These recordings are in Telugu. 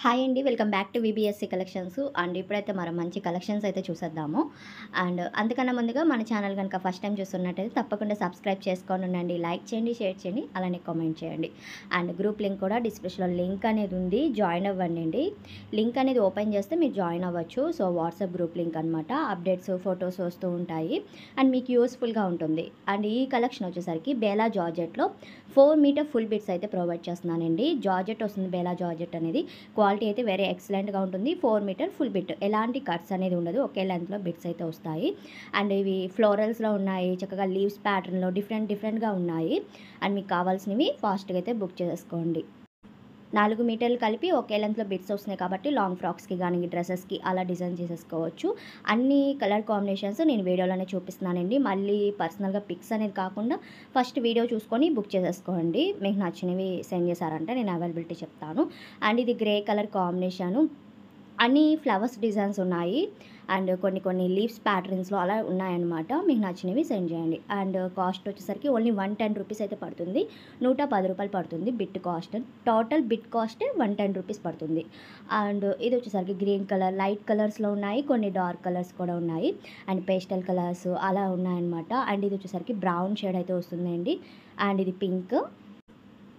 హాయ్ అండి. Welcome back to VBSC collections. And ఇప్పుడైతే మనం మంచి కలెక్షన్స్ అయితే చూసేద్దాము. అండ్ అంతకన్నా ముందుగా మన ఛానల్ కనుక ఫస్ట్ టైం చూస్తున్నట్టయితే తప్పకుండా సబ్స్క్రైబ్ చేసుకొని ఉండండి. లైక్ చేయండి, షేర్ చేయండి, అలానే కామెంట్ చేయండి. అండ్ గ్రూప్ లింక్ కూడా డిస్క్రిప్షన్లో లింక్ అనేది ఉంది, జాయిన్ అవ్వండి. లింక్ అనేది ఓపెన్ చేస్తే మీరు జాయిన్ అవ్వచ్చు. సో వాట్సాప్ గ్రూప్ లింక్ అనమాట. అప్డేట్స్, ఫొటోస్ వస్తూ ఉంటాయి అండ్ మీకు యూస్ఫుల్గా ఉంటుంది. అండ్ ఈ కలెక్షన్ వచ్చేసరికి బేలా జార్జెట్లో 4 మీటర్ ఫుల్ బిట్స్ అయితే ప్రొవైడ్ చేస్తున్నానండి. జార్జెట్ వస్తుంది, బేలా జార్జెట్ అనేది. క్వాలిటీ అయితే వెరీ ఎక్సలెంట్గా ఉంటుంది. 4 మీటర్ ఫుల్ బిట్, ఎలాంటి కట్స్ అనేది ఉండదు, ఒకే లెంత్లో బిట్స్ అయితే వస్తాయి. అండ్ ఇవి ఫ్లోరల్స్లో ఉన్నాయి, చక్కగా లీవ్స్ ప్యాటర్న్లో డిఫరెంట్గా ఉన్నాయి. అండ్ మీకు కావాల్సినవి ఫాస్ట్గా అయితే బుక్ చేసుకోండి. 4 మీటర్లు కలిపి ఒకే లెంత్లో బిట్స్ వస్తున్నాయి కాబట్టి లాంగ్ ఫ్రాక్స్కి కానీ డ్రెస్సెస్కి అలా డిజైన్ చేసేసుకోవచ్చు. అన్ని కలర్ కాంబినేషన్స్ నేను వీడియోలోనే చూపిస్తున్నానండి. మళ్ళీ పర్సనల్గా పిక్స్ అనేది కాకుండా ఫస్ట్ వీడియో చూసుకొని బుక్ చేసేసుకోండి. మీకు నచ్చినవి సెండ్ చేశారంటే నేను అవైలబిలిటీ చెప్తాను. అండ్ ఇది గ్రే కలర్ కాంబినేషను, అన్ని ఫ్లవర్స్ డిజైన్స్ ఉన్నాయి. అండ్ కొన్ని లీవ్స్ ప్యాటర్న్స్లో అలా ఉన్నాయన్నమాట. మీకు నచ్చినవి సెండ్ చేయండి. అండ్ కాస్ట్ వచ్చేసరికి ఓన్లీ 110 రూపీస్ అయితే పడుతుంది. 110 రూపాయలు పడుతుంది bit cost. Total bit cost 110 rupees పడుతుంది. అండ్ ఇది వచ్చేసరికి గ్రీన్ కలర్, లైట్ కలర్స్లో ఉన్నాయి, కొన్ని డార్క్ కలర్స్ కూడా ఉన్నాయి. అండ్ పేస్టల్ కలర్స్ అలా ఉన్నాయన్నమాట. అండ్ ఇది వచ్చేసరికి బ్రౌన్ షేడ్ అయితే వస్తుందండి. అండ్ ఇది పింక్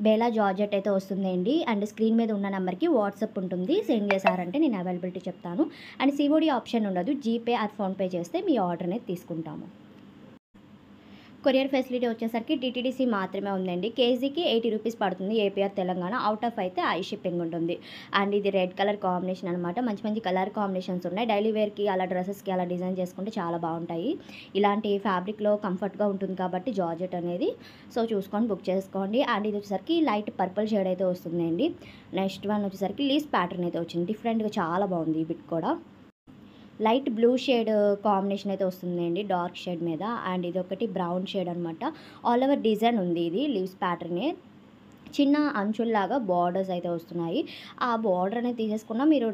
బేలా జార్జెట్ అయితే వస్తుందండి. అండ్ స్క్రీన్ మీద ఉన్న నెంబర్కి వాట్సాప్ ఉంటుంది. సెండ్ చేశారంటే నేను అవైలబిలిటీ చెప్తాను. అండ్ సిఓడి ఆప్షన్ ఉండదు, జీపే ఆర్ ఫోన్పే చేస్తే మీ ఆర్డర్ అనేది తీసుకుంటాము. కొరియర్ ఫెసిలిటీ వచ్చేసరికి టీటీడీసీ మాత్రమే ఉందండి. కేజీకి 80 రూపీస్ పడుతుంది. ఏపీఆర్ తెలంగాణ, అవుట్ ఆఫ్ అయితే ఐ షిప్పింగ్ ఉంటుంది. అండ్ ఇది రెడ్ కలర్ కాంబినేషన్ అనమాట. మంచి కలర్ కాంబినేషన్స్ ఉన్నాయి. డైలీ వేర్కి అలా డ్రెస్సెస్కి అలా డిజైన్ చేసుకుంటే చాలా బాగుంటాయి. ఇలాంటి ఫ్యాబ్రిక్లో కంఫర్ట్గా ఉంటుంది కాబట్టి జార్జెట్ అనేది. సో చూసుకొని బుక్ చేసుకోండి. అండ్ ఇది వచ్చేసరికి లైట్ పర్పుల్ షేడ్ అయితే వస్తుందండి. నెక్స్ట్ వన్ వచ్చేసరికి లీవ్స్ ప్యాటర్న్ అయితే వచ్చింది. డిఫరెంట్గా చాలా బాగుంది ఈ బిట్ కూడా. లైట్ బ్లూ షేడ్ కాంబినేషన్ అయితే వస్తుందండి డార్క్ షేడ్ మీద. అండ్ ఇది ఒకటి బ్రౌన్ షేడ్ అనమాట. ఆల్ ఓవర్ డిజైన్ ఉంది, ఇది లీవ్స్ ప్యాటర్నే. చిన్న అంచుల్లాగా బార్డర్స్ అయితే వస్తున్నాయి. ఆ బార్డర్ అనేది తీసేసుకున్నా మీరు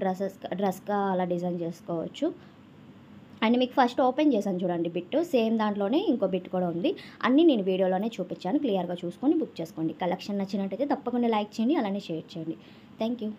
డ్రెస్గా అలా డిజైన్ చేసుకోవచ్చు. అండ్ మీకు ఫస్ట్ ఓపెన్ చేశాను చూడండి బిట్, సేమ్ దాంట్లోనే ఇంకో బిట్ కూడా ఉంది. అన్నీ నేను వీడియోలోనే చూపించాను, క్లియర్గా చూసుకొని బుక్ చేసుకోండి. కలెక్షన్ నచ్చినట్టయితే తప్పకుండా లైక్ చేయండి, అలానే షేర్ చేయండి. Thank you.